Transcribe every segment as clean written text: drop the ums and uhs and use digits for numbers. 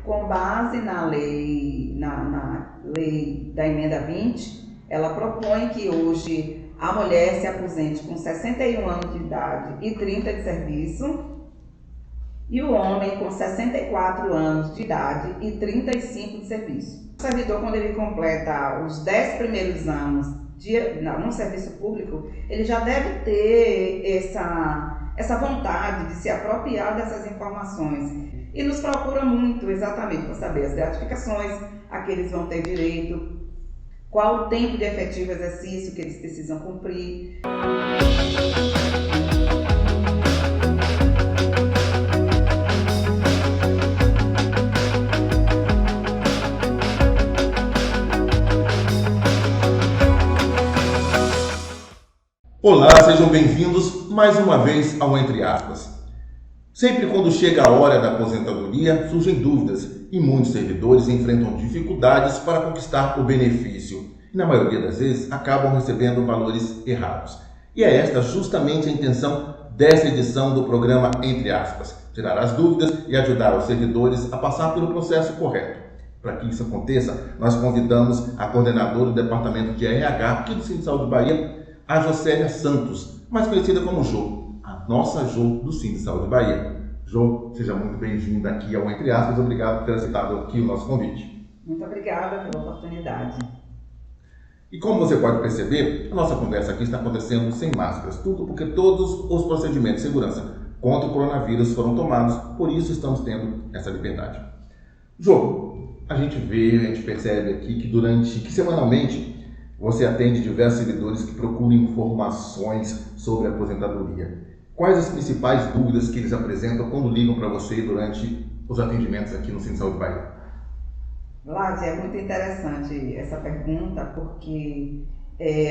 com base na lei, na lei da emenda 20, ela propõe que hoje a mulher se aposente com 61 anos de idade e 30 de serviço, e o homem com 64 anos de idade e 35 de serviço. O servidor, quando ele completa os 10 primeiros anos no serviço público, ele já deve ter essa vontade de se apropriar dessas informações e nos procura muito exatamente para saber as gratificações a que eles vão ter direito, qual o tempo de efetivo exercício que eles precisam cumprir. Olá, sejam bem-vindos mais uma vez ao Entre Aspas. Sempre quando chega a hora da aposentadoria, surgem dúvidas e muitos servidores enfrentam dificuldades para conquistar o benefício e, na maioria das vezes, acabam recebendo valores errados. E é esta justamente a intenção dessa edição do programa Entre Aspas, tirar as dúvidas e ajudar os servidores a passar pelo processo correto. Para que isso aconteça, nós convidamos a coordenadora do Departamento de RH aqui do Centro de Saúde Bahia, a Jocélia Santos, mais conhecida como Jo, a nossa Jo do Centro de Saúde Bahia. Jo, seja muito bem-vinda aqui ao Entre Aspas, obrigado por ter aceitado aqui o nosso convite. Muito obrigada pela oportunidade. E como você pode perceber, a nossa conversa aqui está acontecendo sem máscaras, tudo porque todos os procedimentos de segurança contra o coronavírus foram tomados, por isso estamos tendo essa liberdade. Jo, a gente percebe aqui que semanalmente você atende diversos servidores que procuram informações sobre a aposentadoria. Quais as principais dúvidas que eles apresentam quando ligam para você durante os atendimentos aqui no Centro de Saúde Bahia? Vlad, é muito interessante essa pergunta, porque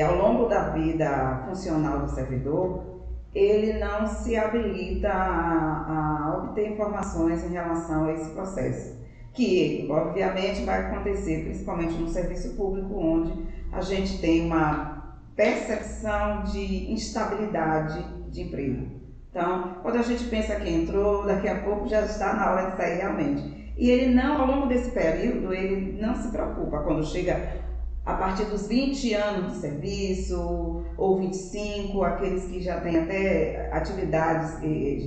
ao longo da vida funcional do servidor, ele não se habilita a obter informações em relação a esse processo, que obviamente vai acontecer principalmente no serviço público, onde a gente tem uma percepção de instabilidade de emprego. Então, quando a gente pensa que entrou, daqui a pouco já está na hora de sair realmente. E ele não, ao longo desse período, ele não se preocupa. Quando chega a partir dos 20 anos de serviço, ou 25, aqueles que já têm até atividades,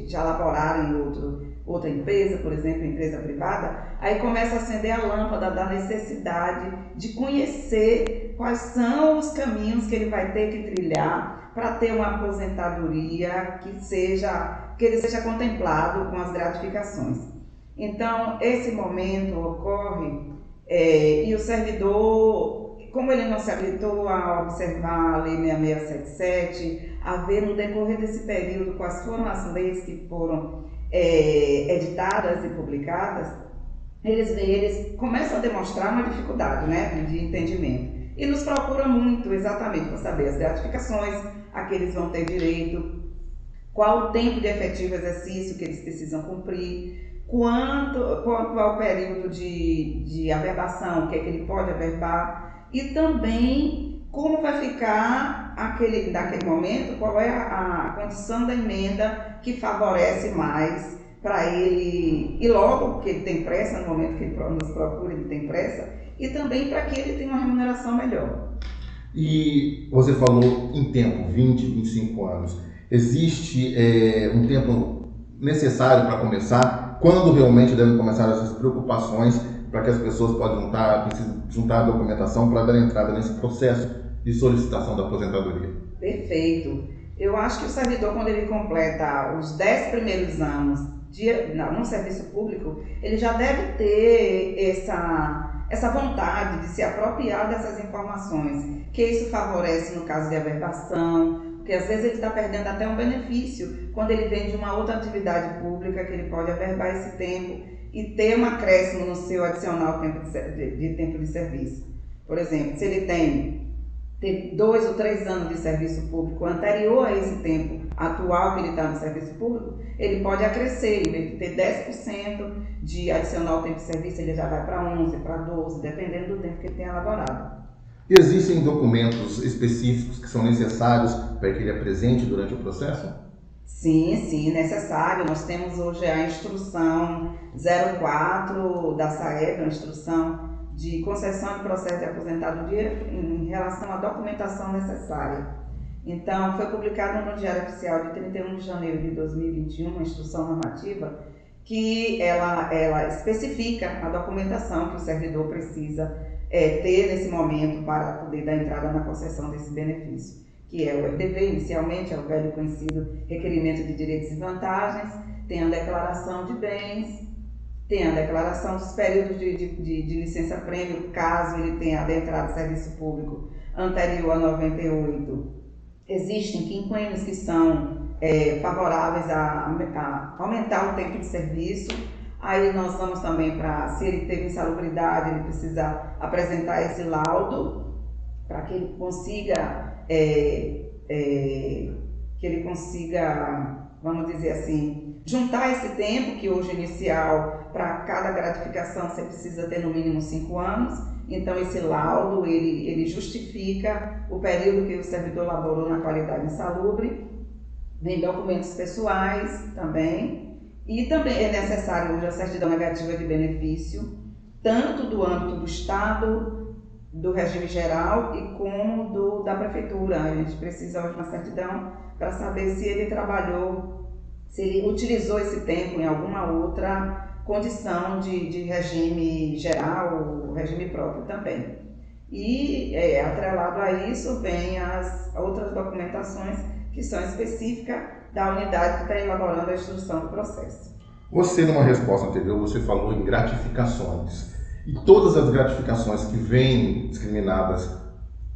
já laboraram em outra empresa, por exemplo, empresa privada, aí começa a acender a lâmpada da necessidade de conhecer quais são os caminhos que ele vai ter que trilhar para ter uma aposentadoria que ele seja contemplado com as gratificações. Então, esse momento ocorre e o servidor, como ele não se habilitou a observar a Lei 6677, a ver no decorrer desse período quais foram as leis que foram editadas e publicadas, eles começam a demonstrar uma dificuldade, né, de entendimento. E nos procura muito exatamente para saber as gratificações a que eles vão ter direito, qual o tempo de efetivo exercício que eles precisam cumprir, quanto é o período de averbação, o que é que ele pode averbar, e também como vai ficar naquele momento, qual é a condição da emenda que favorece mais para ele ir logo, porque ele tem pressa, no momento que ele nos procura, ele tem pressa, e também para que ele tenha uma remuneração melhor. E você falou em tempo, 20, 25 anos. Existe um tempo necessário para começar? Quando realmente devem começar essas preocupações para que as pessoas possam juntar a documentação para dar entrada nesse processo de solicitação da aposentadoria? Perfeito. Eu acho que o servidor, quando ele completa os 10 primeiros anos no serviço público, ele já deve ter essa vontade de se apropriar dessas informações, que isso favorece no caso de averbação, porque às vezes ele está perdendo até um benefício quando ele vem de uma outra atividade pública, que ele pode averbar esse tempo e ter um acréscimo no seu adicional tempo de serviço. Por exemplo, se ele tem 2 ou 3 anos de serviço público anterior a esse tempo atual que ele está no serviço público, ele pode acrescer, em vez de ter 10% de adicional tempo de serviço, ele já vai para 11, para 12, dependendo do tempo que ele tenha elaborado. Existem documentos específicos que são necessários para que ele apresente durante o processo? Sim, necessário. Nós temos hoje a instrução 04 da SAEB, a instrução de concessão de processo de aposentadoria em relação à documentação necessária. Então, foi publicado no Diário Oficial de 31 de janeiro de 2021, uma instrução normativa, que ela especifica a documentação que o servidor precisa ter nesse momento para poder dar entrada na concessão desse benefício, que é o RDV, inicialmente, é o velho conhecido requerimento de direitos e vantagens, tem a declaração de bens, tem a declaração dos períodos de licença-prêmio, caso ele tenha adentrado serviço público anterior a 98. Existem quinquênios que são favoráveis a aumentar o tempo de serviço. Aí nós vamos também para, se ele teve insalubridade, ele precisa apresentar esse laudo para que ele consiga, vamos dizer assim, juntar esse tempo, que hoje inicial, para cada gratificação você precisa ter no mínimo 5 anos. Então esse laudo, ele justifica o período que o servidor laborou na qualidade insalubre. Vem documentos pessoais também. E também é necessário hoje a certidão negativa de benefício, tanto do âmbito do Estado, do regime geral e como da Prefeitura. A gente precisa hoje de uma certidão para saber se ele trabalhou, se ele utilizou esse tempo em alguma outra condição de regime geral, regime próprio também. E atrelado a isso vem as outras documentações que são específicas da unidade que está elaborando a instrução do processo. Você, numa resposta anterior, você falou em gratificações. E todas as gratificações que vêm discriminadas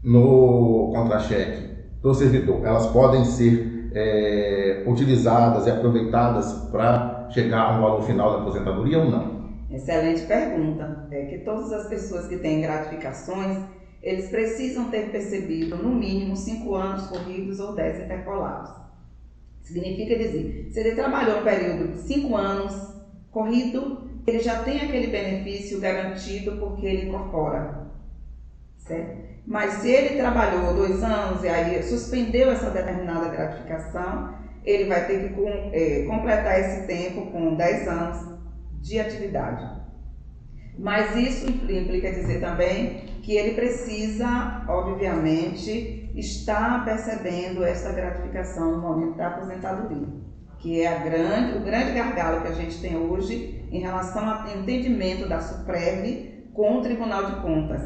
no contra-cheque do servidor, elas podem ser utilizadas e aproveitadas para chegar ao valor final da aposentadoria ou não? Excelente pergunta. É que todas as pessoas que têm gratificações, eles precisam ter percebido no mínimo 5 anos corridos ou 10 intercalados. Significa dizer, se ele trabalhou no período de 5 anos corrido, ele já tem aquele benefício garantido porque ele incorpora, certo? Mas se ele trabalhou 2 anos e aí suspendeu essa determinada gratificação, ele vai ter que completar esse tempo com 10 anos de atividade. Mas isso implica dizer também que ele precisa, obviamente, estar percebendo essa gratificação no momento da aposentadoria, que é o grande gargalo que a gente tem hoje em relação ao entendimento da SUPREV com o Tribunal de Contas.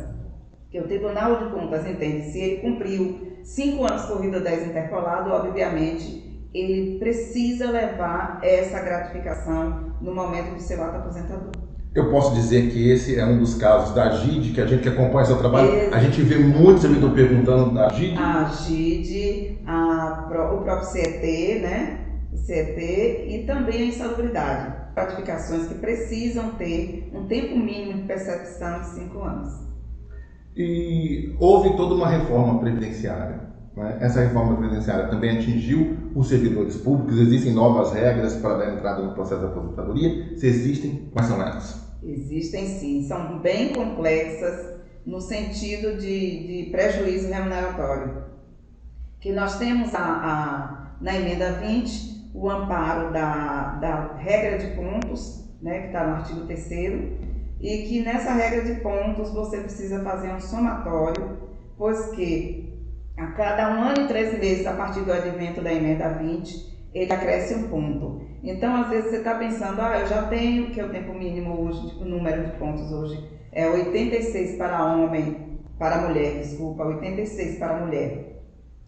Que o Tribunal de Contas entende, se ele cumpriu 5 anos corrido 10 intercolado, obviamente, ele precisa levar essa gratificação no momento do seu ato aposentador. Eu posso dizer que esse é um dos casos da GID, que a gente que acompanha seu trabalho, a gente vê muito servidor perguntando da GID. A GID, o próprio CET, né? O CET e também a insalubridade. Gratificações que precisam ter um tempo mínimo de percepção de 5 anos. E houve toda uma reforma previdenciária. Né? Essa reforma previdenciária também atingiu os servidores públicos. Existem novas regras para dar entrada no processo de aposentadoria? Se existem, quais são elas? Existem sim, são bem complexas no sentido de prejuízo remuneratório. Que nós temos na emenda 20 o amparo da regra de pontos, né, que está no artigo 3º, e que nessa regra de pontos você precisa fazer um somatório, pois que a cada 1 ano e 3 meses, a partir do advento da emenda 20, ele acresce um ponto. Então, às vezes você está pensando, eu já tenho, que é o tempo mínimo hoje, o número de pontos hoje é 86 para mulher, 86 para mulher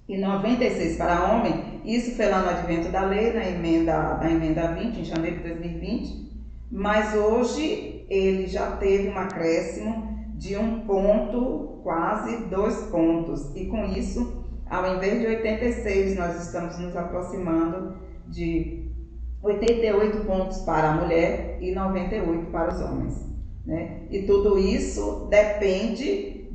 e 96 para homem. Isso foi lá no advento da lei, da emenda 20, em janeiro de 2020, mas hoje ele já teve um acréscimo de 1 ponto, quase 2 pontos, e com isso, ao invés de 86, nós estamos nos aproximando de 88 pontos para a mulher e 98 para os homens, né? E tudo isso depende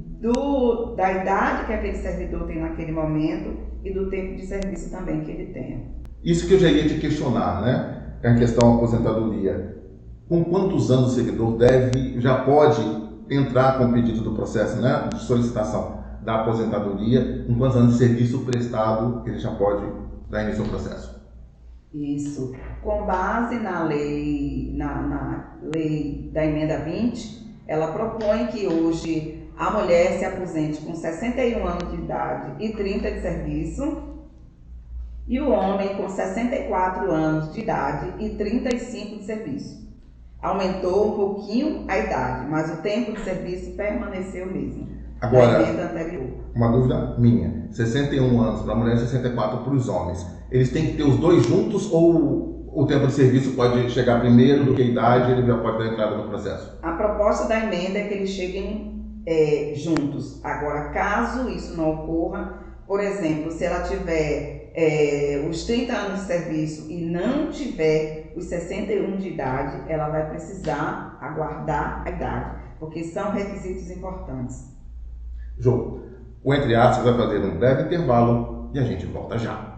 da idade que aquele servidor tem naquele momento e do tempo de serviço também que ele tenha. Isso que eu já ia te questionar, né? É a questão da aposentadoria. Com quantos anos o servidor já pode entrar com o pedido do processo, né, de solicitação da aposentadoria? Com quantos anos de serviço prestado ele já pode dar início ao processo? Isso. Com base na lei da emenda 20, ela propõe que hoje a mulher se aposente com 61 anos de idade e 30 de serviço, e o homem com 64 anos de idade e 35 de serviço. Aumentou um pouquinho a idade, mas o tempo de serviço permaneceu o mesmo. Agora, da emenda anterior. Uma dúvida minha: 61 anos para a mulher e 64 para os homens. Eles têm que ter os dois juntos ou o tempo de serviço pode chegar primeiro do que a idade e ele já pode dar entrada no processo? A proposta da emenda é que eles cheguem juntos. Agora, caso isso não ocorra, por exemplo, se ela tiver os 30 anos de serviço e não tiver os 61 de idade, ela vai precisar aguardar a idade, porque são requisitos importantes. João, o Entre Aspas vai fazer um breve intervalo e a gente volta já.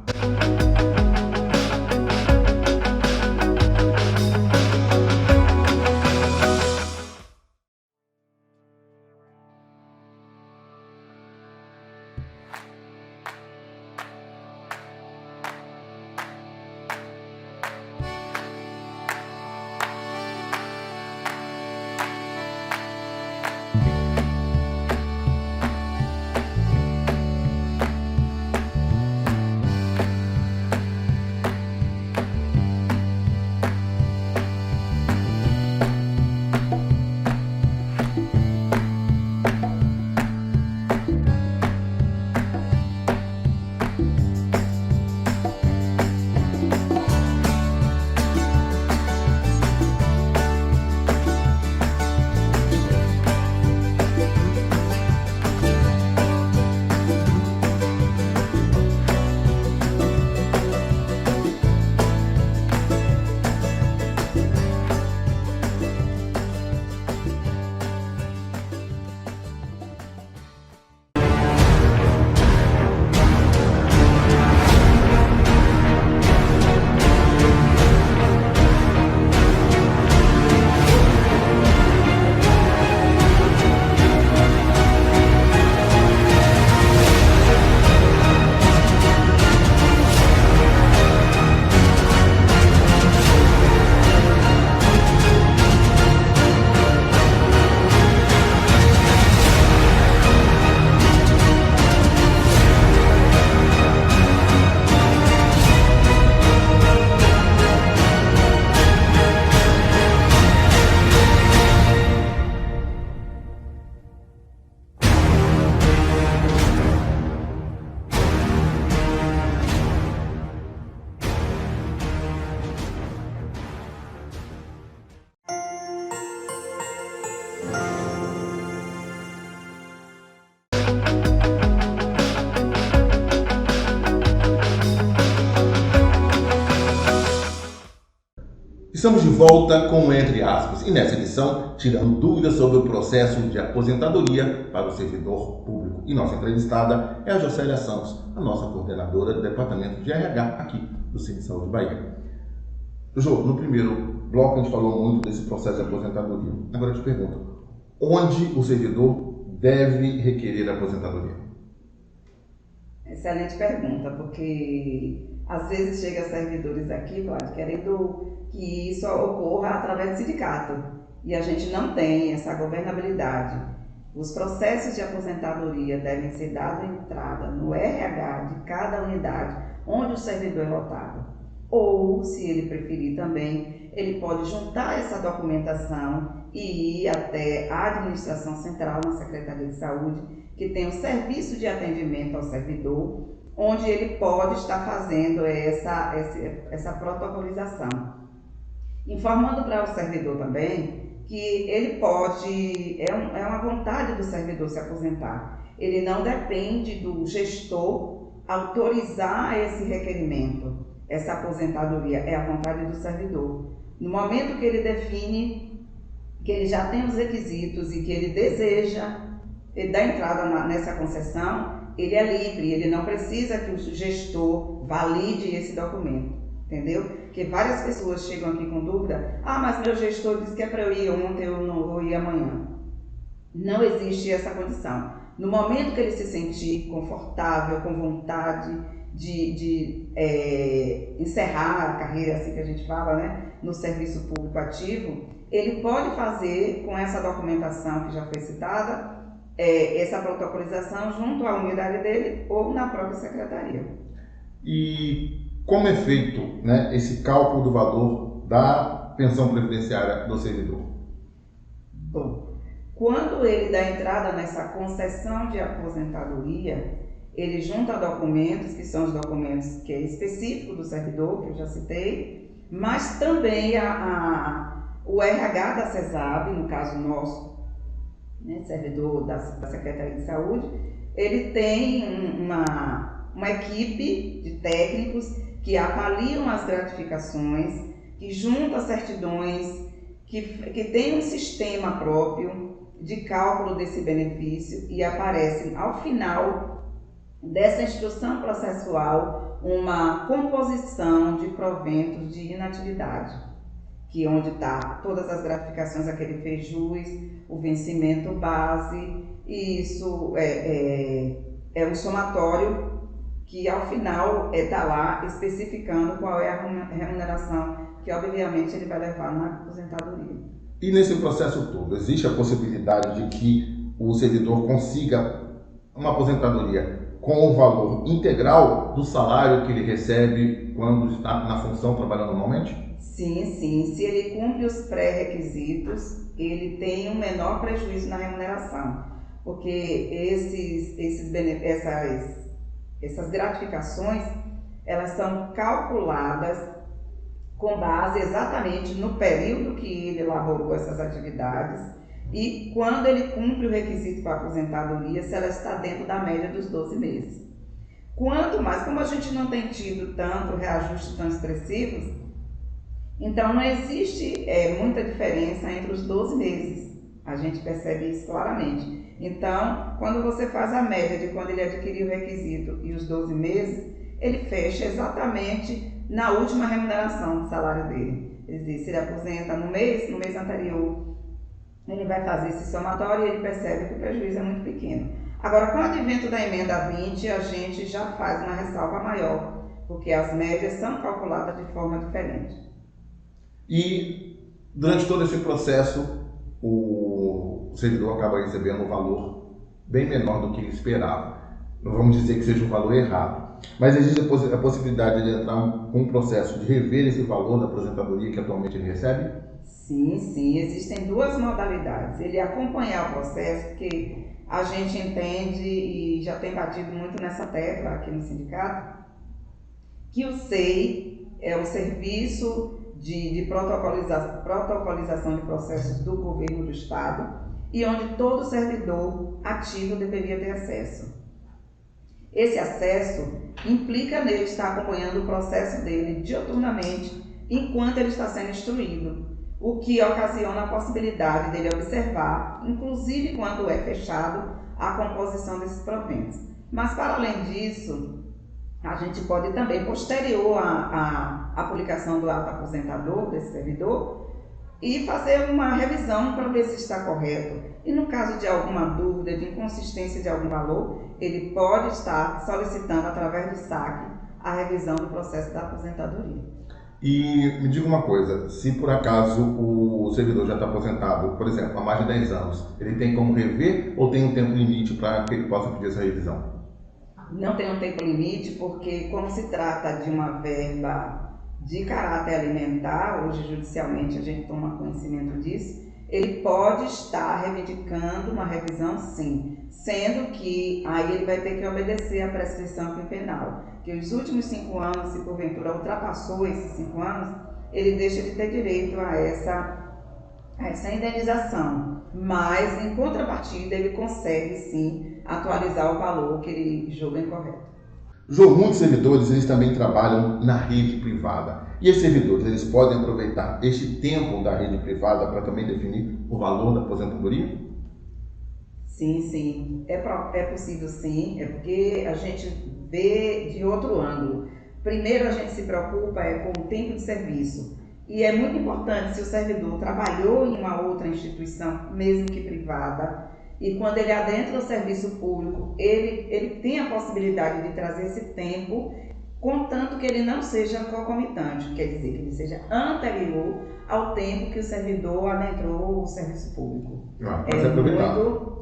Estamos de volta com o Entre Aspas e nessa edição tirando dúvidas sobre o processo de aposentadoria para o servidor público. E nossa entrevistada é a Jocélia Santos, a nossa coordenadora do Departamento de RH aqui do Cine Saúde Bahia. Jô, no primeiro bloco a gente falou muito desse processo de aposentadoria. Agora eu te pergunto, onde o servidor deve requerer a aposentadoria? Excelente pergunta, porque às vezes chega servidores aqui, Cláudio, querendo que isso ocorra através do sindicato. E a gente não tem essa governabilidade. Os processos de aposentadoria devem ser dados entrada no RH de cada unidade onde o servidor é lotado. Ou, se ele preferir também, ele pode juntar essa documentação e ir até a administração central na Secretaria de Saúde, que tem um serviço de atendimento ao servidor, onde ele pode estar fazendo essa protocolização. Informando para o servidor também que ele pode, é uma vontade do servidor se aposentar. Ele não depende do gestor autorizar esse requerimento, essa aposentadoria, é a vontade do servidor. No momento que ele define que ele já tem os requisitos e que ele deseja dar entrada nessa concessão, ele é livre, ele não precisa que o gestor valide esse documento, entendeu? Porque várias pessoas chegam aqui com dúvida, mas meu gestor disse que é para eu ir ontem, eu não vou ir amanhã. Não existe essa condição. No momento que ele se sentir confortável, com vontade, encerrar a carreira, assim que a gente fala, né, no serviço público ativo, ele pode fazer com essa documentação que já foi citada, essa protocolização junto à unidade dele ou na própria secretaria. E como é feito, né, esse cálculo do valor da pensão previdenciária do servidor? Bom, quando ele dá entrada nessa concessão de aposentadoria, ele junta documentos, que são os documentos que é específico do servidor, que eu já citei, mas também o RH da CESAB, no caso nosso, né, servidor da Secretaria de Saúde, ele tem uma equipe de técnicos que avaliam as gratificações, que juntam certidões, que tem um sistema próprio de cálculo desse benefício e aparecem ao final dessa instrução processual uma composição de proventos de inatividade, que onde está todas as gratificações a que ele fez jus, o vencimento base, e isso é um somatório que ao final está lá especificando qual é a remuneração que obviamente ele vai levar na aposentadoria. E nesse processo todo, existe a possibilidade de que o servidor consiga uma aposentadoria com o valor integral do salário que ele recebe quando está na função trabalhando normalmente? Sim, sim. Se ele cumpre os pré-requisitos, ele tem um menor prejuízo na remuneração, porque essas gratificações, elas são calculadas com base exatamente no período que ele elaborou essas atividades e quando ele cumpre o requisito para a aposentadoria, se ela está dentro da média dos 12 meses. Quanto mais, como a gente não tem tido tanto reajuste tão expressivos, então não existe muita diferença entre os 12 meses. A gente percebe isso claramente. Então, quando você faz a média de quando ele adquiriu o requisito e os 12 meses, ele fecha exatamente na última remuneração do salário dele. Quer dizer, se ele aposenta no mês anterior, ele vai fazer esse somatório e ele percebe que o prejuízo é muito pequeno. Agora, com o advento da emenda 20, a gente já faz uma ressalva maior, porque as médias são calculadas de forma diferente. E durante todo esse processo, o servidor acaba recebendo um valor bem menor do que ele esperava. Não vamos dizer que seja um valor errado, mas existe a possibilidade de entrar com um processo de rever esse valor da aposentadoria que atualmente ele recebe? Sim, sim. Existem duas modalidades. Ele acompanhar o processo, porque a gente entende e já tem batido muito nessa tecla aqui no sindicato, que o SEI é o Serviço de protocolização de processos do governo do Estado e onde todo servidor ativo deveria ter acesso. Esse acesso implica nele estar acompanhando o processo dele dioturnamente enquanto ele está sendo instruído, o que ocasiona a possibilidade dele observar, inclusive quando é fechado, a composição desses proventos. Mas, para além disso, a gente pode também, posterior à publicação do ato aposentador desse servidor, e fazer uma revisão para ver se está correto. E no caso de alguma dúvida, de inconsistência de algum valor, ele pode estar solicitando, através do saque, a revisão do processo da aposentadoria. E me diga uma coisa, se por acaso o servidor já está aposentado, por exemplo, há mais de 10 anos, ele tem como rever ou tem um tempo limite para que ele possa pedir essa revisão? Não tem um tempo limite, porque como se trata de uma verba de caráter alimentar, hoje judicialmente a gente toma conhecimento disso, ele pode estar reivindicando uma revisão sim, sendo que aí ele vai ter que obedecer à prescrição quinquenal, que os últimos 5 anos, se porventura ultrapassou esses 5 anos, ele deixa de ter direito a essa indenização, mas em contrapartida ele consegue sim atualizar o valor que ele julga incorreto. João, muitos servidores eles também trabalham na rede privada. E esses servidores eles podem aproveitar este tempo da rede privada para também definir o valor da aposentadoria? Sim, sim. É possível sim, é porque a gente vê de outro ângulo. Primeiro a gente se preocupa com o tempo de serviço. E é muito importante, se o servidor trabalhou em uma outra instituição, mesmo que privada, e quando ele adentra o serviço público, ele tem a possibilidade de trazer esse tempo, contanto que ele não seja concomitante, quer dizer, que ele seja anterior ao tempo que o servidor adentrou o serviço público.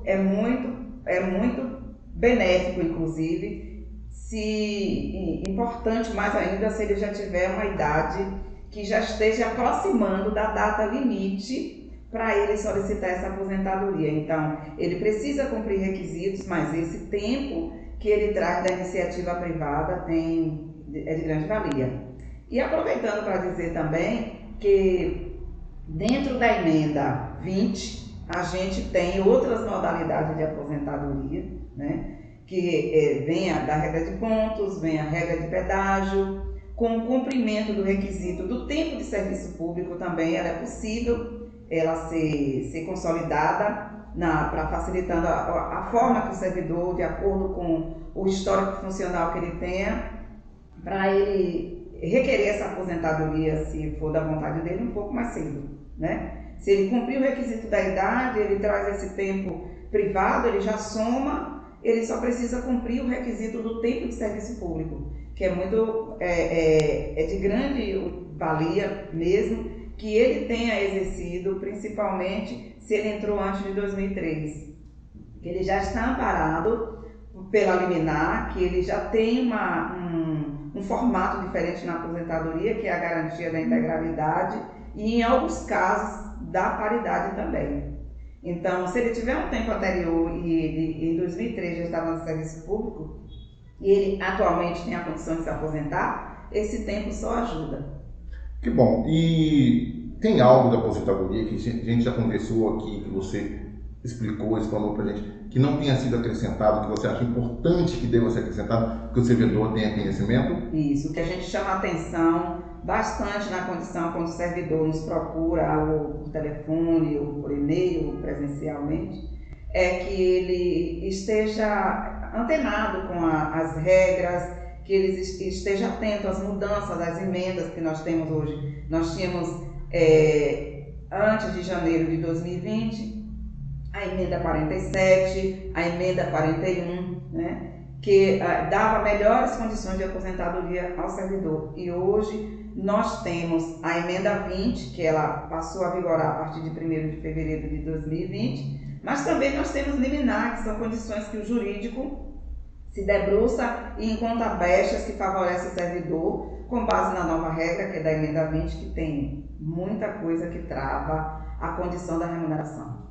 É muito benéfico, inclusive, importante mais ainda se ele já tiver uma idade que já esteja aproximando da data limite para ele solicitar essa aposentadoria. Então, ele precisa cumprir requisitos, mas esse tempo que ele traz da iniciativa privada é de grande valia. E aproveitando para dizer também que dentro da emenda 20, a gente tem outras modalidades de aposentadoria, né? Que vem da regra de pontos, vem a regra de pedágio, com o cumprimento do requisito do tempo de serviço público também, ela é possível ela ser consolidada para facilitando a forma que o servidor, de acordo com o histórico funcional que ele tenha, para ele requerer essa aposentadoria, se for da vontade dele, um pouco mais cedo, né? Se ele cumprir o requisito da idade, ele traz esse tempo privado, ele já soma, ele só precisa cumprir o requisito do tempo de serviço público, que é de grande valia mesmo, que ele tenha exercido, principalmente se ele entrou antes de 2003, que ele já está amparado pela liminar, que ele já tem um formato diferente na aposentadoria, que é a garantia da integralidade, e em alguns casos da paridade também. Então, se ele tiver um tempo anterior e em 2003 já estava no serviço público, e ele atualmente tem a condição de se aposentar, esse tempo só ajuda. Que bom. E tem algo da aposentadoria que a gente já conversou aqui, que você explicou, explanou pra gente, que não tenha sido acrescentado, que você acha importante que deva ser acrescentado, que o servidor tenha conhecimento? Isso, que a gente chama atenção bastante na condição quando o servidor nos procura, ou por telefone, ou por e-mail, ou presencialmente, é que ele esteja antenado com as regras, que ele esteja atento às mudanças, às emendas que nós temos hoje. Nós tínhamos, antes de janeiro de 2020, a emenda 47, a emenda 41, né, que dava melhores condições de aposentadoria ao servidor. E hoje nós temos a emenda 20, que ela passou a vigorar a partir de 1º de fevereiro de 2020, mas também nós temos liminar, que são condições que o jurídico se debruça e encontra brechas que favorecem o servidor, com base na nova regra, que é da emenda 20, que tem muita coisa que trava a condição da remuneração.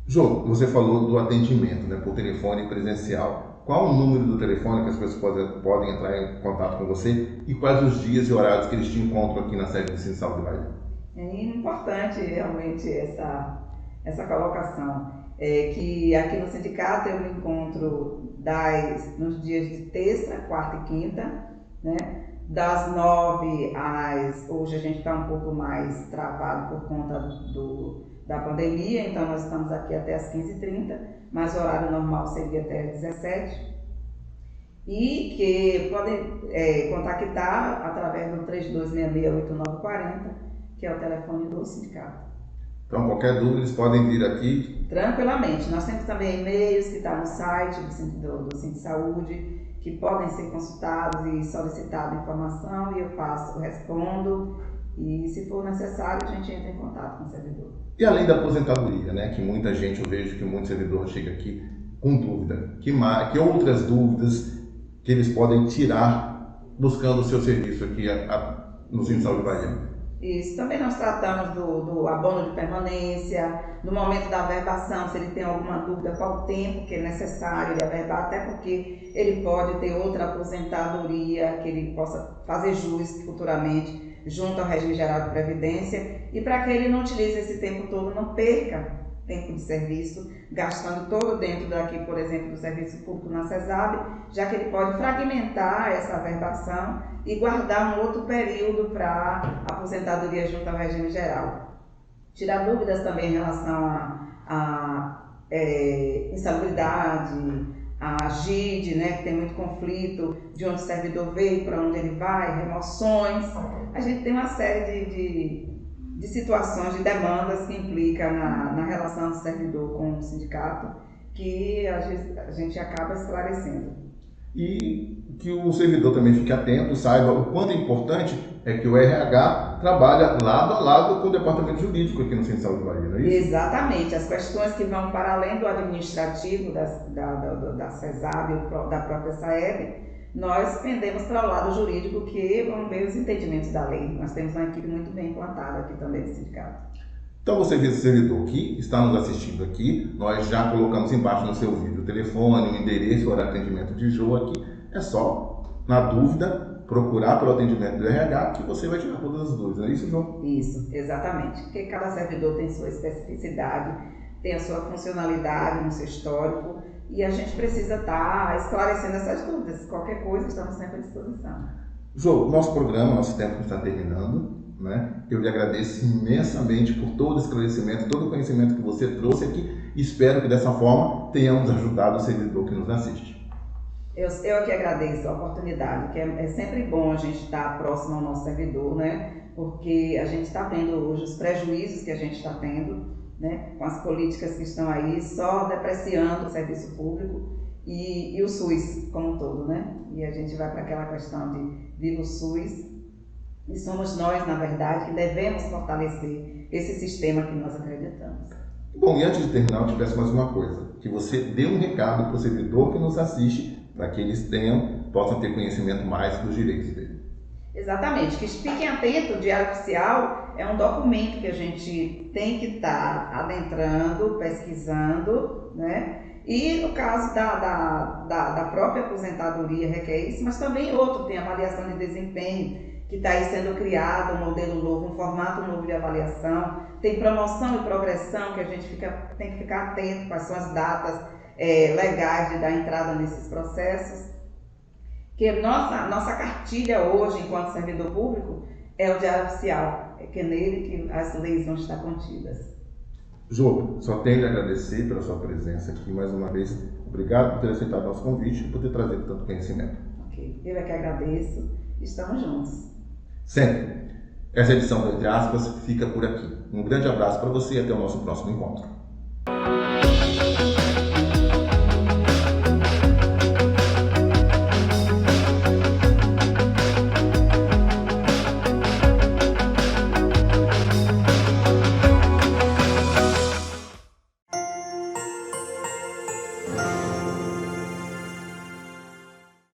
João, você falou do atendimento, né, por telefone presencial. Qual o número do telefone que as pessoas podem entrar em contato com você e quais os dias e horários que eles te encontram aqui na sede do Cine Saúde Bahia? É importante realmente essa colocação. Que aqui no sindicato eu me encontro nos dias de terça, quarta e quinta, né? Das 9 às... Hoje a gente está um pouco mais travado por conta da pandemia, então nós estamos aqui até às 15h30, mas o horário normal seria até às 17h. E que podem contactar através do 32668940, que é o telefone do sindicato. Então, qualquer dúvida, eles podem vir aqui? Tranquilamente. Nós temos também e-mails que estão no site do Cine Saúde, que podem ser consultados e solicitados informação, e eu respondo, e se for necessário, a gente entra em contato com o servidor. E além da aposentadoria, né, que muita gente, eu vejo que muito servidor chega aqui com dúvida, que outras dúvidas que eles podem tirar buscando o seu serviço aqui no Cine Saúde Bahia? Isso, também nós tratamos do abono de permanência, no momento da averbação, se ele tem alguma dúvida, qual o tempo que é necessário ele averbar, até porque ele pode ter outra aposentadoria que ele possa fazer jus futuramente junto ao regime geral de previdência, e para que ele não utilize esse tempo todo, não perca tempo de serviço, gastando todo dentro daqui, por exemplo, do serviço público na CESAB, já que ele pode fragmentar essa averbação e guardar um outro período para aposentadoria junto ao regime geral. Tirar dúvidas também em relação à insalubridade, a GID, né, que tem muito conflito, de onde o servidor veio, para onde ele vai, remoções. A gente tem uma série de situações, de demandas que implicam na relação do servidor com o sindicato, que a gente acaba esclarecendo. E que o servidor também fique atento, saiba o quanto é importante é que o RH trabalha lado a lado com o departamento jurídico aqui no Centro de Saúde Bahia, não é isso? Exatamente, as questões que vão para além do administrativo, da CESAB ou da própria SAEB, nós pendemos para o lado jurídico, que vão ver os entendimentos da lei. Nós temos uma equipe muito bem implantada aqui também do sindicato. Então você vê esse servidor que está nos assistindo aqui, nós já colocamos embaixo no seu vídeo o telefone, o endereço, o horário de atendimento de Jô aqui. É só, na dúvida, procurar pelo atendimento do RH que você vai tirar todas as dúvidas, não é isso, Jô? Isso, exatamente. Porque cada servidor tem sua especificidade, tem a sua funcionalidade no seu histórico e a gente precisa estar esclarecendo essas dúvidas. Qualquer coisa, estamos sempre à disposição. Jô, nosso programa, nosso tempo está terminando, né? Eu lhe agradeço imensamente por todo o esclarecimento, todo o conhecimento que você trouxe aqui e espero que dessa forma tenhamos ajudado o servidor que nos assiste. Eu que agradeço a oportunidade, que é sempre bom a gente estar próximo ao nosso servidor, né? Porque a gente está vendo hoje os prejuízos que a gente está tendo, né? Com as políticas que estão aí só depreciando o serviço público e o SUS como um todo, né? E a gente vai para aquela questão de viva o SUS e somos nós, na verdade, que devemos fortalecer esse sistema que nós acreditamos. Bom, e antes de terminar, eu te peço mais uma coisa, que você dê um recado para o servidor que nos assiste, para que eles possam ter conhecimento mais dos direitos dele. Exatamente, que fiquem atentos, o Diário Oficial é um documento que a gente tem que estar adentrando, pesquisando, né? E no caso da própria aposentadoria requer isso, mas também outro, tem avaliação de desempenho, que está aí sendo criado, um modelo novo, um formato novo de avaliação, tem promoção e progressão, que a gente tem que ficar atento quais são as datas legais de dar entrada nesses processos. Que nossa cartilha hoje, enquanto servidor público, é o Diário Oficial, que é nele que as leis vão estar contidas. Jô, só tenho a agradecer pela sua presença aqui mais uma vez. Obrigado por ter aceitado o nosso convite e por ter trazido tanto conhecimento. Ok, eu é que agradeço. Estamos juntos. Sempre. Essa edição do Entre Aspas fica por aqui. Um grande abraço para você e até o nosso próximo encontro.